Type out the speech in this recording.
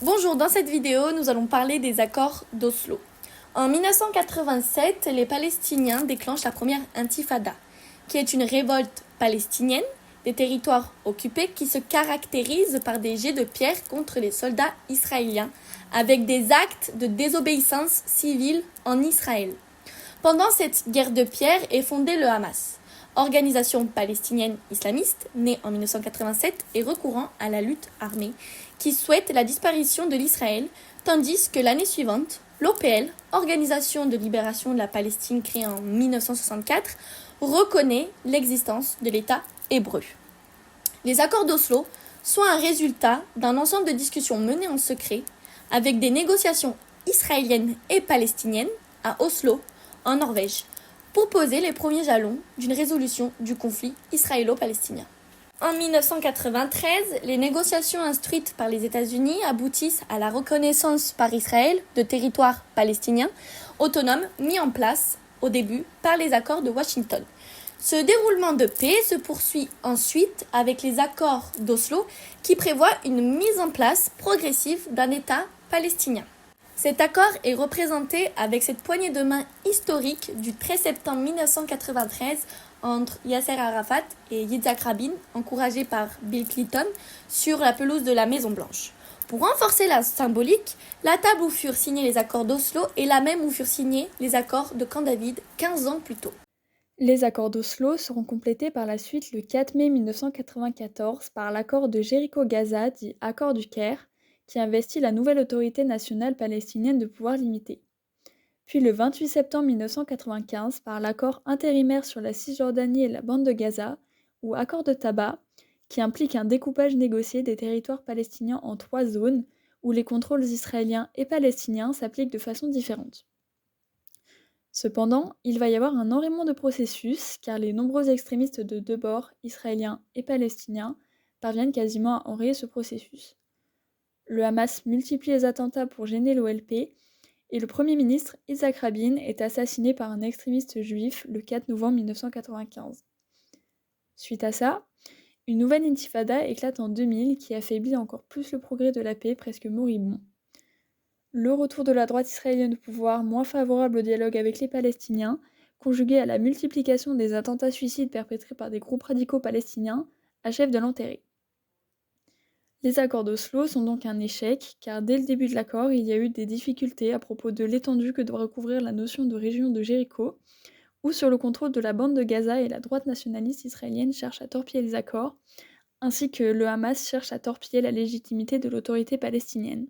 Bonjour, dans cette vidéo, nous allons parler des accords d'Oslo. En 1987, les Palestiniens déclenchent la première intifada, qui est une révolte palestinienne des territoires occupés qui se caractérise par des jets de pierre contre les soldats israéliens, avec des actes de désobéissance civile en Israël. Pendant cette guerre de pierre est fondé le Hamas, organisation palestinienne islamiste née en 1987 et recourant à la lutte armée, qui souhaite la disparition de l'Israël, tandis que l'année suivante, l'OPL, Organisation de libération de la Palestine créée en 1964, reconnaît l'existence de l'État hébreu. Les accords d'Oslo sont un résultat d'un ensemble de discussions menées en secret avec des négociations israéliennes et palestiniennes à Oslo, en Norvège, pour poser les premiers jalons d'une résolution du conflit israélo-palestinien. En 1993, les négociations instruites par les États-Unis aboutissent à la reconnaissance par Israël de territoires palestiniens autonomes mis en place au début par les accords de Washington. Ce déroulement de paix se poursuit ensuite avec les accords d'Oslo qui prévoient une mise en place progressive d'un État palestinien. Cet accord est représenté avec cette poignée de main historique du 13 septembre 1993 entre Yasser Arafat et Yitzhak Rabin, encouragé par Bill Clinton, sur la pelouse de la Maison-Blanche. Pour renforcer la symbolique, la table où furent signés les accords d'Oslo est la même où furent signés les accords de Camp David 15 ans plus tôt. Les accords d'Oslo seront complétés par la suite le 4 mai 1994 par l'accord de Jéricho-Gaza, dit accord du Caire, qui investit la nouvelle autorité nationale palestinienne de pouvoirs limités. Puis le 28 septembre 1995 par l'accord intérimaire sur la Cisjordanie et la bande de Gaza, ou accord de Taba, qui implique un découpage négocié des territoires palestiniens en 3 zones, où les contrôles israéliens et palestiniens s'appliquent de façon différente. Cependant, il va y avoir un enrayement de processus, car les nombreux extrémistes de deux bords, israéliens et palestiniens, parviennent quasiment à enrayer ce processus. Le Hamas multiplie les attentats pour gêner l'OLP, et le Premier ministre Yitzhak Rabin est assassiné par un extrémiste juif le 4 novembre 1995. Suite à ça, une nouvelle intifada éclate en 2000 qui affaiblit encore plus le progrès de la paix presque moribond. Le retour de la droite israélienne au pouvoir, moins favorable au dialogue avec les Palestiniens, conjugué à la multiplication des attentats suicides perpétrés par des groupes radicaux palestiniens, achève de l'enterrer. Les accords d'Oslo sont donc un échec, car dès le début de l'accord, il y a eu des difficultés à propos de l'étendue que doit recouvrir la notion de région de Jéricho, ou sur le contrôle de la bande de Gaza et la droite nationaliste israélienne cherche à torpiller les accords, ainsi que le Hamas cherche à torpiller la légitimité de l'autorité palestinienne.